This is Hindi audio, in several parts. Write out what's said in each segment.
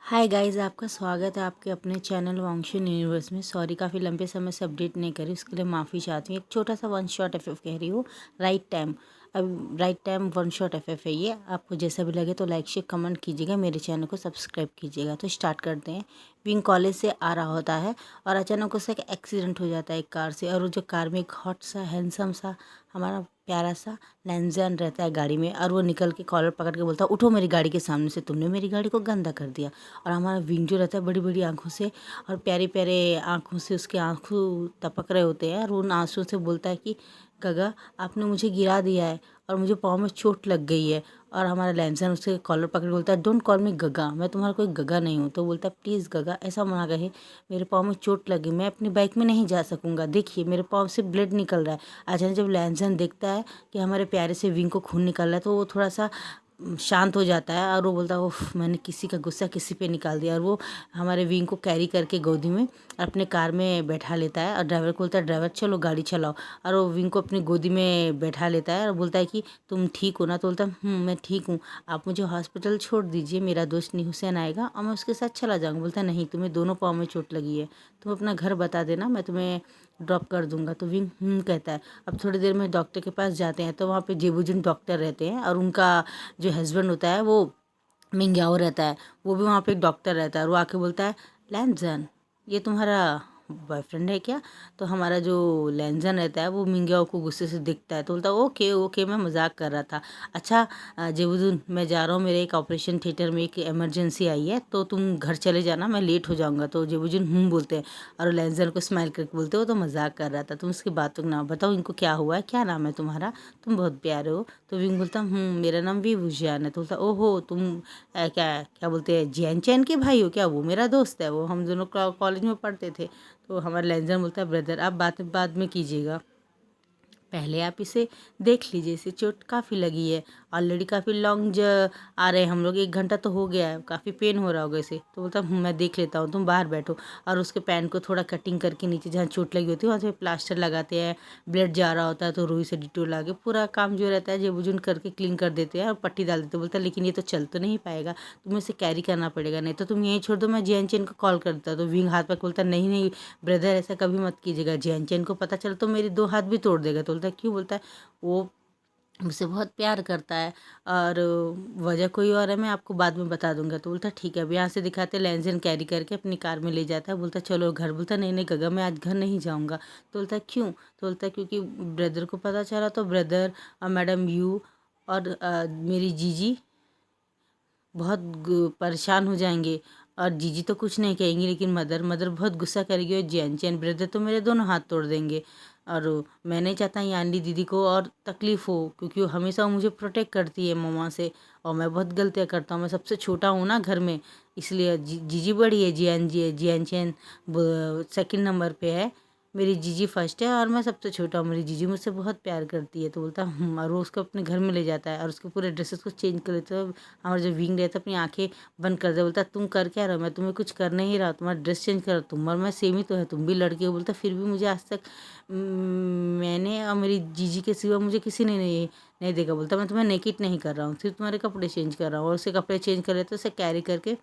हाय गाइस, आपका स्वागत है आपके अपने चैनल वांगशून यूनिवर्स में। सॉरी, काफ़ी लंबे समय से अपडेट नहीं करी, उसके लिए माफ़ी चाहती हूँ। एक छोटा सा वन शॉट एफएफ कह रही हूँ। राइट टाइम, अब right time one shot FF है ये। आपको जैसा भी लगे तो लाइक शेयर कमेंट कीजिएगा, मेरे चैनल को सब्सक्राइब कीजिएगा। तो स्टार्ट करते हैं। विंग कॉलेज से आ रहा होता है और अचानक उसका एक एक्सीडेंट हो जाता है एक कार से। और वो जो कार में एक हॉट सा हैंडसम सा हमारा प्यारा सा लैंजन रहता है गाड़ी में, और वो निकल के कॉलर पकड़ के बोलता है, उठो मेरी गाड़ी के सामने से, तुमने मेरी गाड़ी को गंदा कर दिया। और हमारा विंग जो रहता है बड़ी बड़ी आंखों से और प्यारे प्यारे आंखों से उसके आंसू टपक रहे होते हैं, और उन आंसू से बोलता है कि गगा, आपने मुझे गिरा दिया है और मुझे पाँव में चोट लग गई है। और हमारा लैंसन उसके कॉलर पकड़ के बोलता है, डोंट कॉल मी गगा, मैं तुम्हारा कोई गगा नहीं हूँ। तो बोलता है, प्लीज़ गगा ऐसा मना कहे, मेरे पाँव में चोट लगी, मैं अपनी बाइक में नहीं जा सकूँगा, देखिए मेरे पाँव से ब्लड निकल रहा है। अचानक जब लैंसन देखता है कि हमारे प्यारे से विंग को खून निकल रहा है, तो वो थोड़ा सा शांत हो जाता है और वो बोलता है, ओह मैंने किसी का गुस्सा किसी पे निकाल दिया। और वो हमारे विंग को कैरी करके गोदी में अपने कार में बैठा लेता है और ड्राइवर को बोलता है, ड्राइवर चलो गाड़ी चलाओ। और वो विंग को अपनी गोदी में बैठा लेता है और बोलता है कि तुम ठीक हो ना। तो बोलता है, मैं ठीक हूँ, आप मुझे हॉस्पिटल छोड़ दीजिए, मेरा दोस्त हुसैन आएगा और मैं उसके साथ चला जाऊँगा। बोलता है, नहीं, तुम्हें दोनों पाँव में चोट लगी है, तुम अपना घर बता देना, मैं तुम्हें ड्रॉप कर दूंगा। तो विंग कहता है। अब थोड़ी देर में डॉक्टर के पास जाते हैं, तो वहाँ पे जेबुजुन डॉक्टर रहते हैं और उनका जो हस्बैंड होता है वो मिंग्याओ रहता है, वो भी वहाँ पे एक डॉक्टर रहता है। और वो आके बोलता है, लैंजन ये तुम्हारा बॉयफ्रेंड है क्या? तो हमारा जो लैंजन रहता है वो मिंग्याओ को गुस्से से देखता है, तो बोलता है, ओके ओके, मैं मजाक कर रहा था। अच्छा जेबुजुन, मैं जा रहा हूँ, मेरे एक ऑपरेशन थिएटर में एक इमरजेंसी आई है, तो तुम घर चले जाना, मैं लेट हो जाऊँगा। तो जेबुजुन बोलते हैं और लैंजन को स्माइल करके बोलते, वो तो मजाक कर रहा था, तुम उसकी बातों का नाम बताओ, इनको क्या हुआ है, क्या नाम है तुम्हारा, तुम बहुत प्यारे हो। तो विंग बोलता, मेरा नाम भी भुजियान है। तो बोलता, ओहो तुम क्या क्या बोलते हैं, जैन चैन के भाई हो क्या? वो मेरा दोस्त है, वो हम दोनों कॉलेज में पढ़ते थे। तो हमारा लेंजर बोलता है, ब्रदर आप बात बाद में कीजिएगा, पहले आप इसे देख लीजिए, इसे चोट काफ़ी लगी है, ऑलरेडी काफ़ी लॉन्ग आ रहे हैं हम लोग, 1 घंटा तो हो गया है, काफ़ी पेन हो रहा होगा इसे। तो बोलता मैं देख लेता हूँ, तुम बाहर बैठो। और उसके पैंट को थोड़ा कटिंग करके नीचे जहाँ चोट लगी होती है वहाँ से प्लास्टर लगाते हैं, ब्लड जा रहा होता है तो रुई से डिटोल लगा के पूरा काम जो रहता है जेबुजुन करके क्लीन कर देते हैं और पट्टी डाल देते हैं। बोलता लेकिन ये तो चल तो नहीं पाएगा, तुम्हें इसे कैरी करना पड़ेगा, नहीं तो तुम यहीं छोड़ दो, मैं जैन चैन को कॉल कर देता। तो विंग हाथ पर बोलता, नहीं नहीं ब्रदर, ऐसा कभी मत कीजिएगा, जैन चैन को पता चला तो मेरी 2 हाथ भी तोड़ देगा। तो बोलता है, क्यों? बोलता है, वो मुझसे बहुत प्यार करता है और वजह कोई और है, मैं आपको बाद में बता दूंगा। तो बोलता ठीक है। अब यहाँ से दिखाते लेंजन कैरी करके अपनी कार में ले जाता है। बोलता चलो घर। बोलता नहीं नहीं गगा, मैं आज घर नहीं जाऊँगा। तो बोलता क्यों? तो बोलता क्योंकि ब्रदर को पता चला तो ब्रदर और मैडम यू और मेरी जीजी बहुत परेशान हो जाएंगे। और जीजी तो कुछ नहीं कहेंगी, लेकिन मदर मदर बहुत गुस्सा करेगी, और जैन चैन ब्रदर तो मेरे दोनों हाथ तोड़ देंगे। और मैं नहीं चाहता यानी दीदी को और तकलीफ़ हो, क्योंकि वो हमेशा मुझे प्रोटेक्ट करती है मम्मा से, और मैं बहुत गलतियाँ करता हूँ, मैं सबसे छोटा हूँ ना घर में, इसलिए जीजी बड़ी है, जियान चैन सेकंड नंबर पे है, मेरी जीजी फर्स्ट है और मैं सबसे छोटा हूँ, मेरी जीजी मुझसे बहुत प्यार करती है। तो बोलता और वो उसको अपने घर में ले जाता है और उसके पूरे ड्रेसेस को चेंज कर लेता है। हमारा जो विंग रहता है अपनी आंखें बंद कर दे, बोलता तुम कर क्या रहे हो, मैं तुम्हें कुछ कर नहीं रहा, तुम्हारा ड्रेस चेंज कर, तुम और मैं सेम ही तो है, तुम भी लड़के हो। बोलता फिर भी मुझे आज तक मैंने और मेरी जीजी के सिवा मुझे किसी ने नहीं देखा। बोलता मैं तुम्हें नेकेट नहीं कर रहा हूँ, सिर्फ तुम्हारे कपड़े चेंज कर रहा हूँ। और उसे कपड़े चेंज कर लेते उसे कैरी करके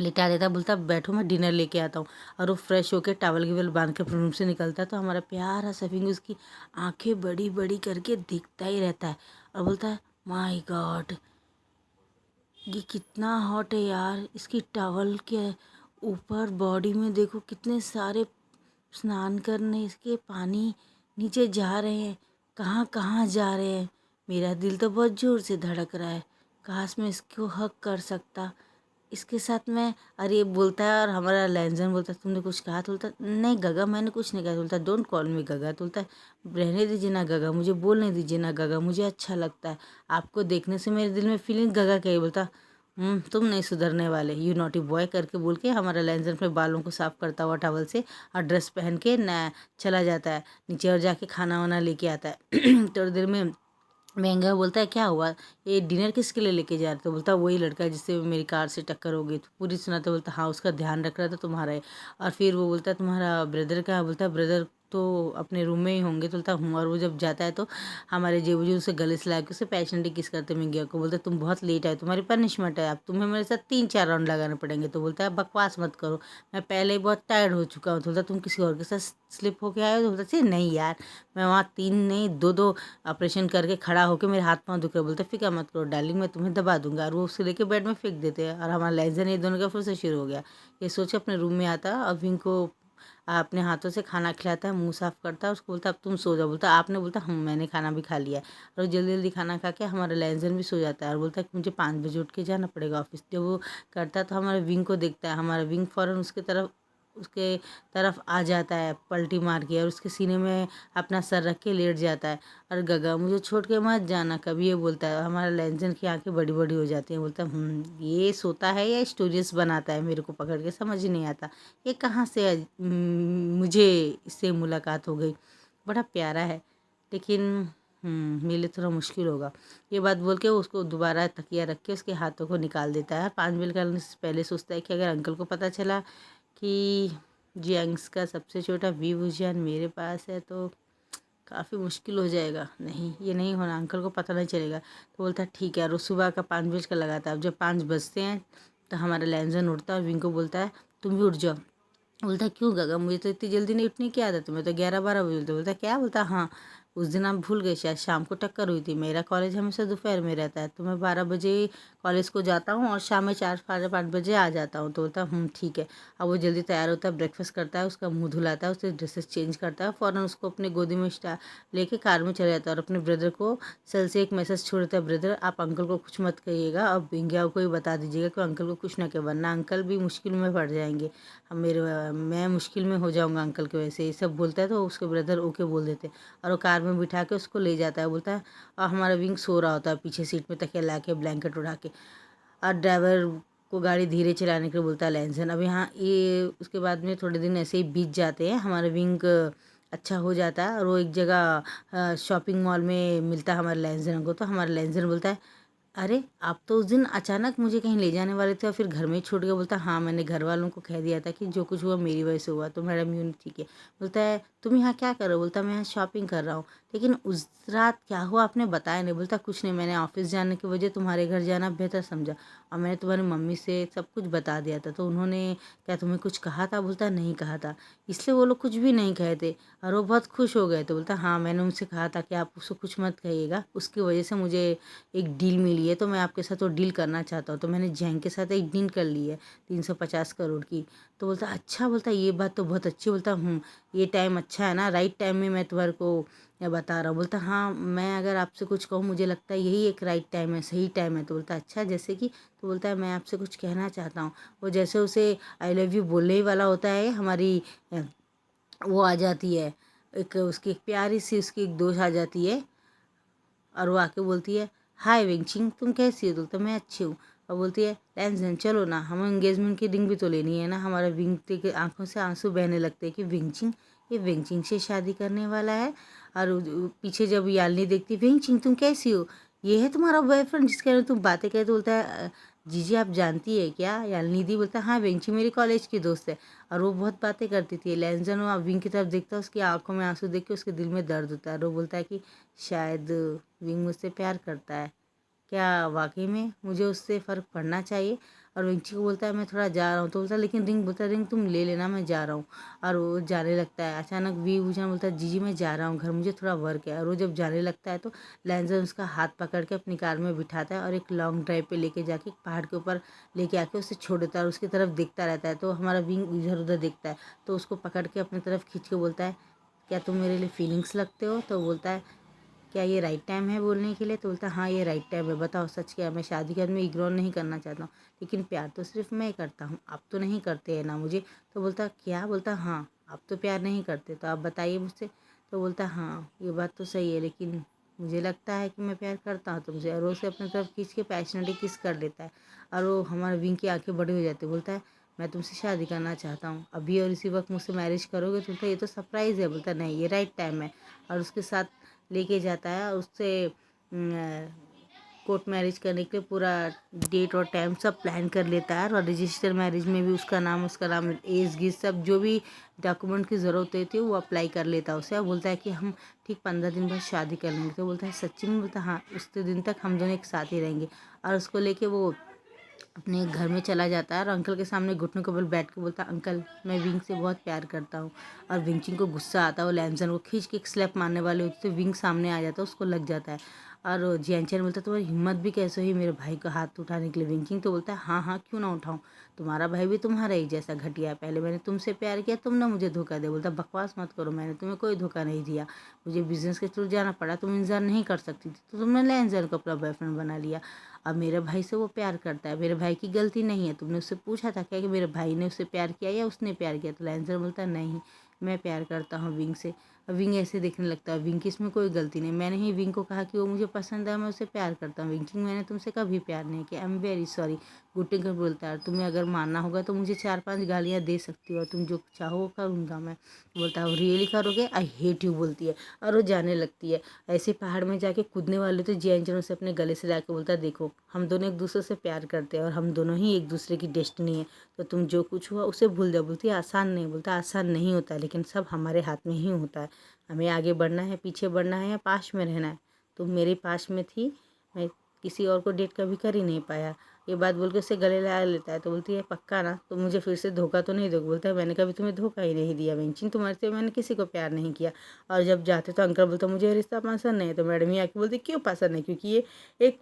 लिटा देता। बोलता बैठो मैं डिनर लेके आता हूँ। और वो फ्रेश होकर टावल की वेल बांध के रूम से निकलता है। तो हमारा प्यारा सफिंग उसकी आंखें बड़ी बड़ी करके दिखता ही रहता है और बोलता है, माय गॉड ये कितना हॉट है यार, इसकी टॉवल के ऊपर बॉडी में देखो कितने सारे स्नान करने इसके पानी नीचे जा रहे हैं, कहाँ कहाँ जा रहे हैं। मेरा दिल तो बहुत ज़ोर से धड़क रहा है, काश मैं इसको हक कर सकता, इसके साथ मैं। अरे बोलता है, और हमारा लैंजन बोलता है, तुमने कुछ कहा? तो बोलता नहीं गगा, मैंने कुछ नहीं कहा। तो बोलता डोंट कॉल मी गगा। तो बोलता है, रहने दीजिए ना गगा, मुझे बोलने दीजिए ना गगा, मुझे अच्छा लगता है, आपको देखने से मेरे दिल में फीलिंग गगा क्या है। बोलता तुम नहीं सुधरने वाले, यू नॉटी बॉय करके बोल के हमारा लैंजन अपने बालों को साफ करता हुआ टॉवल से और ड्रेस पहन के न चला जाता है नीचे, और जाके खाना वाना लेके आता है। थोड़ी देर में महंगा बोलता है, क्या हुआ, ये डिनर किसके लिए लेके जा रहे? तो बोलता वही लड़का जिससे मेरी कार से टक्कर हो गई। तो पूरी सुनाते बोलता हाँ उसका ध्यान रख रहा था तुम्हारा है। और फिर वो बोलता है तुम्हारा ब्रदर कहाँ? बोलता है ब्रदर तो अपने रूम में ही होंगे। तो बोलता हूँ। और वो जब जाता है तो हमारे जेबू उसे गले से ला के उसे पैशनेटली किस करते मिंगिया को। बोलता है तुम बहुत लेट आए, तुम्हारी पनिशमेंट है, अब तुम्हें मेरे साथ 3-4 राउंड लगाने पड़ेंगे। तो बोलता है बकवास मत करो, मैं पहले ही बहुत टायर्ड हो चुका हूँ। तो बोलता तुम किसी और के साथ स्लिप होके आए हो। तो बोलता छी नहीं यार, मैं वहाँ 3 नहीं 2-2 ऑपरेशन करके खड़ा होकर मेरे हाथ पाँव दुख रहे। बोलते फिक्र मत करो डार्लिंग, मैं तुम्हें दबा दूंगा। और वो उसे लेके बेड में फेंक देते हैं। और हमारा लेसन ये दोनों का फिर से शुरू हो गया। ये सोचे अपने रूम में आता और विंग को अपने हाथों से खाना खिलाता है, मुंह साफ करता है, उसको बोलता अब तुम सो जाओ। बोलता आपने, बोलता मैंने खाना भी खा लिया है। और जल्दी जल्दी खाना खा के हमारा लेंजन भी सो जाता है और बोलता है कि मुझे 5 बजे उठ के जाना पड़ेगा ऑफिस। जब वो करता है तो हमारे विंग को देखता है, हमारा विंग फ़ौरन उसके तरफ आ जाता है पलटी मार के, और उसके सीने में अपना सर रख के लेट जाता है। और गगा मुझे छोड़ के मत जाना कभी, ये बोलता है। हमारा लेंजन की आंखें बड़ी बड़ी हो जाती हैं। बोलता है ये सोता है या स्टोरीज बनाता है, मेरे को पकड़ के समझ ही नहीं आता ये कहाँ से मुझे इससे मुलाकात हो गई। बड़ा प्यारा है, लेकिन मेरे लिए थोड़ा मुश्किल होगा। ये बात बोल के उसको दोबारा तकिया रख के उसके हाथों को निकाल देता है। 5 मिनट करने से पहले सोचता है कि अगर अंकल को पता चला कि जियांग्स का सबसे छोटा वीवुजियान मेरे पास है तो काफ़ी मुश्किल हो जाएगा। नहीं, ये नहीं होना, अंकल को पता नहीं चलेगा। तो बोलता है ठीक है। और वो सुबह का 5 बजे का लगाता है। अब जब 5 बजते हैं तो हमारा लैंजन उठता है और विंग को बोलता है तुम भी उठ जाओ। बोलता है क्यों गगा, मुझे तो इतनी जल्दी नहीं उठने की आदत है, मैं तो 11-12 बजे उठती हूँ। बोलता क्या, बोलता हाँ उस दिन आप भूल गए, शायद शाम को टक्कर हुई थी। मेरा कॉलेज हमेशा दोपहर में रहता है, तो मैं 12 बजे कॉलेज को जाता हूँ और शाम में 4-5 बजे आ जाता हूँ। तो बोलता ठीक है। अब वो जल्दी तैयार होता है, ब्रेकफास्ट करता है, उसका मुंह धुलाता है, उससे ड्रेसेस चेंज करता है, फ़ौरन उसको अपने गोदी में लेके कार में चले जाता है और अपने ब्रदर को सेल से एक मैसेज छोड़ देता है, ब्रदर आप अंकल को कुछ मत कहिएगा, अब इंडिया को ही बता दीजिएगा कि अंकल को कुछ ना कहे, वरना अंकल भी मुश्किल में पड़ जाएंगे, मैं मुश्किल में हो जाऊंगा अंकल के वजह से। ये सब बोलता है तो उसके ब्रदर ओके बोल देते और वो कार में बिठा के उसको ले जाता है। बोलता है और हमारा विंग सो रहा होता है पीछे सीट में तकिया ला के ब्लैंकेट उड़ा के, और ड्राइवर को गाड़ी धीरे चलाने के लिए बोलता है लैंसन। अब यहाँ ये उसके बाद में थोड़े दिन ऐसे ही बीत जाते हैं, हमारा विंग अच्छा हो जाता है और वो एक जगह शॉपिंग मॉल में मिलता है हमारे लैंसन को। तो हमारा लैंसन बोलता है अरे आप तो उस दिन अचानक मुझे कहीं ले जाने वाले थे और फिर घर में ही छूट गया। बोलता हाँ मैंने घर वालों को कह दिया था कि जो कुछ हुआ मेरी वजह से हुआ, तो मैडम यूँ ठीक है। बोलता है तुम यहाँ क्या कर रहे हो। बोलता मैं यहाँ शॉपिंग कर रहा हूँ, लेकिन उस रात क्या हुआ आपने बताया नहीं। बोलता कुछ नहीं, मैंने ऑफिस जाने की वजह तुम्हारे घर जाना बेहतर समझा और मैंने तुम्हारी मम्मी से सब कुछ बता दिया था, तो उन्होंने क्या तुम्हें कुछ कहा था। बोलता नहीं कहा था, इसलिए वो लोग कुछ भी नहीं कहे थे और वो बहुत खुश हो गए। तो बोलता हाँ मैंने उनसे कहा था कि आप उसको कुछ मत कहिएगा, उसकी वजह से मुझे एक डील मिली है, तो मैं आपके साथ वो डील करना चाहता हूँ। तो मैंने जैंग के साथ एक डील कर ली है 350 करोड़ की। तो बोलता अच्छा, बोलता ये बात तो बहुत अच्छी। बोलता ये टाइम अच्छा है ना, राइट टाइम में मैं तुम्हारे को बता रहा हूँ। बोलता हाँ मैं अगर आपसे कुछ कहूँ मुझे लगता है यही एक राइट टाइम है, सही टाइम है। तो बोलता अच्छा जैसे कि। तो बोलता है मैं आपसे कुछ कहना चाहता हूँ। वो जैसे उसे आई लव यू बोलने ही वाला होता है, हमारी वो आ जाती है, एक उसकी एक प्यारी सी उसकी एक दोस्त आ जाती है और वो आके बोलती है हाय विंगचिंग तुम कैसी हो। बोलता मैं अच्छी हूँ। और बोलती है लैंसन चलो ना, हमें एंगेजमेंट की रिंग भी तो लेनी है ना। हमारा विंग के आंखों से आंसू बहने लगते हैं कि विंगचिंग, ये विंगचिंग से शादी करने वाला है। और पीछे जब यालनी देखती विंगचिंग तुम कैसी हो, ये है तुम्हारा बॉयफ्रेंड जिसके बारे में तुम बातें कहते। बोलता है जीजी आप जानती है क्या यालनी दी। बोलता है हाँ विंगचिंग मेरी कॉलेज की दोस्त है। और वो बहुत बातें करती थी। लैंसन वो विंग की तरफ देखता है, उसकी आंखों में आंसू देख के उसके दिल में दर्द होता है और वो बोलता है कि शायद विंग मुझसे प्यार करता है, क्या वाकई में मुझे उससे फ़र्क पड़ना चाहिए। और विंची को बोलता है मैं थोड़ा जा रहा हूँ। तो बोलता है लेकिन रिंग, बोलता है रिंग तुम ले लेना मैं जा रहा हूँ। और वो जाने लगता है। अचानक वी भूषण बोलता है जीजी मैं जा रहा हूँ घर, मुझे थोड़ा वर्क है। और वो जब जाने लगता है तो लैंसन उसका हाथ पकड़ के अपनी कार में बिठाता है और एक लॉन्ग ड्राइव पे लेके जाके पहाड़ के ऊपर लेके आके उसे छोड़ देता है और उसकी तरफ देखता रहता है। तो हमारा विंग इधर उधर देखता है तो उसको पकड़ के अपनी तरफ खींच के बोलता है क्या तुम मेरे लिए फीलिंग्स लगते हो। तो बोलता है क्या ये राइट टाइम है बोलने के लिए। तो बोलता हाँ ये राइट टाइम है, बताओ सच क्या है। मैं शादी के बाद में इग्नोर नहीं करना चाहता हूँ, लेकिन प्यार तो सिर्फ मैं करता हूँ, आप तो नहीं करते हैं ना मुझे। तो बोलता क्या। बोलता हाँ आप तो प्यार नहीं करते, तो आप बताइए मुझसे। तो बोलता हाँ ये बात तो सही है, लेकिन मुझे लगता है कि मैं प्यार करता हूँ तुमसे। और वो उसे अपनी तरफ खींच के पैशनेटली किस कर लेता है और वो हमारे विंग की आंखें बड़ी हो जाती है। बोलता है मैं तुमसे शादी करना चाहता हूँ अभी और इसी वक्त मुझसे मैरिज करोगे। तो बोलता ये तो सरप्राइज़ है। बोलता नहीं ये राइट टाइम है। और उसके साथ लेके जाता है, उससे कोर्ट मैरिज करने के लिए पूरा डेट और टाइम सब प्लान कर लेता है। और रजिस्टर मैरिज में भी उसका नाम एज गिज सब जो भी डॉक्यूमेंट की ज़रूरत होती है वो अप्लाई कर लेता है। उसे बोलता है कि हम ठीक 15 दिन बाद शादी कर लेंगे। तो बोलता है सच्ची में? बोलता है हाँ, उस दिन तक हम दोनों एक साथ ही रहेंगे। और उसको लेके वो अपने घर में चला जाता है और अंकल के सामने घुटनों के बल बैठ के बोलता है अंकल मैं विंग से बहुत प्यार करता हूँ। और विंचिंग को गुस्सा आता है, वो लैमसन को खींच के एक स्लैप मारने वाले होते तो विंग सामने आ जाता है, उसको लग जाता है। और जियांचन बोलता है तुम्हारी हिम्मत भी कैसे हुई मेरे भाई को हाथ उठाने के लिए? विंचिंग तो बोलता है हाँ हाँ क्यों ना उठाऊँ, तुम्हारा भाई भी तुम्हारा ही जैसा घटिया है। पहले मैंने तुमसे प्यार किया, तुम ना मुझे धोखा दे। बोलता बकवास मत करो, मैंने तुम्हें कोई धोखा नहीं दिया, मुझे बिजनेस के थ्रू जाना पड़ा, तुम इंतजार नहीं कर सकती थी तो तुमने लैंजन को अपना बॉयफ्रेंड बना लिया। अब मेरे भाई से वो प्यार करता है, मेरे भाई की गलती नहीं है। तुमने उससे पूछा था क्या कि मेरे भाई ने उससे प्यार किया या उसने प्यार किया? तो लैंसर बोलता है नहीं, मैं प्यार करता हूँ विंग से। और विंग ऐसे देखने लगता है विंग की इसमें कोई गलती नहीं, मैंने ही विंग को कहा कि वो मुझे पसंद है, मैं उससे प्यार करता हूँ। विंग मैंने तुमसे कभी प्यार नहीं किया, I am very sorry. Gutte कर बोलता है तुम्हें अगर मानना होगा तो मुझे 4-5 गालियाँ दे सकती हो और तुम जो चाहो वो करूँगा मैं। बोलता है रियली करोगे? आई हेट यू बोलती है और वो जाने लगती है। ऐसे पहाड़ में जाके कूदने वाले तो जियांचन से अपने गले से लाके बोलता है देखो हम दोनों एक दूसरे से प्यार करते हैं और हम दोनों ही एक दूसरे की डेस्टिनी है, तो तुम जो कुछ हुआ उसे भूल जाओ। बोलती है आसान नहीं। बोलता आसान नहीं होता, लेकिन सब हमारे हाथ में ही होता है, हमें आगे बढ़ना है, पीछे बढ़ना है या पास में रहना है। तुम मेरे पास में थी, मैं किसी और को डेट कभी कर ही नहीं पाया। ये बात बोल के उसे गले लगा लेता है। तो बोलती है पक्का ना, तो मुझे फिर से धोखा तो नहीं दोगे? बोलता है मैंने कभी तुम्हें धोखा ही नहीं दिया वेंचिन, तुम्हारे से मैंने किसी को प्यार नहीं किया। और जब जाते तो अंकल बोलता मुझे रिश्ता पसंद नहीं है। तो मैडम ही आके बोलती क्यों पसंद नहीं? क्योंकि ये एक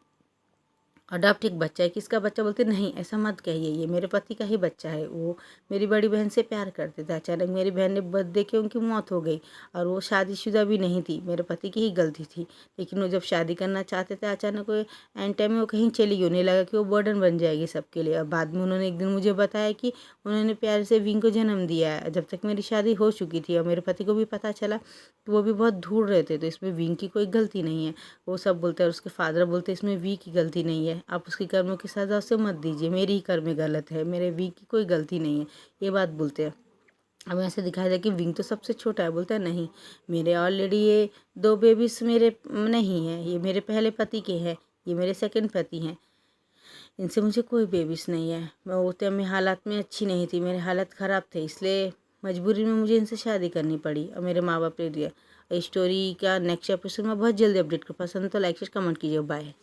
अडॉप्ट एक बच्चा है। किसका बच्चा? बोलते नहीं ऐसा मत कहिए, ये मेरे पति का ही बच्चा है, वो मेरी बड़ी बहन से प्यार करते थे, अचानक मेरी बहन ने बर्थडे के उनकी मौत हो गई। और वो शादीशुदा भी नहीं थी, मेरे पति की ही गलती थी। लेकिन वो जब शादी करना चाहते थे अचानक वो एंड टाइम में वो कहीं चली गई, उन्हें लगा कि वो बर्डन बन जाएगी सबके लिए। और बाद में उन्होंने एक दिन मुझे बताया कि उन्होंने प्यार से विंग को जन्म दिया है। जब तक मेरी शादी हो चुकी थी और मेरे पति को भी पता चला तो वो भी बहुत ढूंढ रहे थे, तो इसमें विंग की कोई गलती नहीं है। वो सब बोलते हैं और उसके फादर बोलते हैं इसमें वी की गलती नहीं है, आप उसकी कर्मों की सज़ा उसे मत दीजिए, मेरी ही कर्म गलत है, मेरे वी की कोई गलती नहीं है। ये बात बोलते हैं। अब ऐसे दिखाया जाए कि विंग तो सबसे छोटा है। बोलता है नहीं, मेरे ऑलरेडी ये 2 बेबीज मेरे नहीं हैं, ये मेरे पहले पति के हैं, ये मेरे सेकंड पति हैं, इनसे मुझे कोई बेबीज नहीं है। मैं वो टाइम में हालात में अच्छी नहीं थी, मेरे हालत ख़राब थे, इसलिए मजबूरी में मुझे इनसे शादी करनी पड़ी और मेरे माँ बाप ने दिया। स्टोरी का नेक्स्ट एपिसोड में बहुत जल्दी अपडेट कर। पसंद तो लाइक शेयर कमेंट कीजिए। बाय।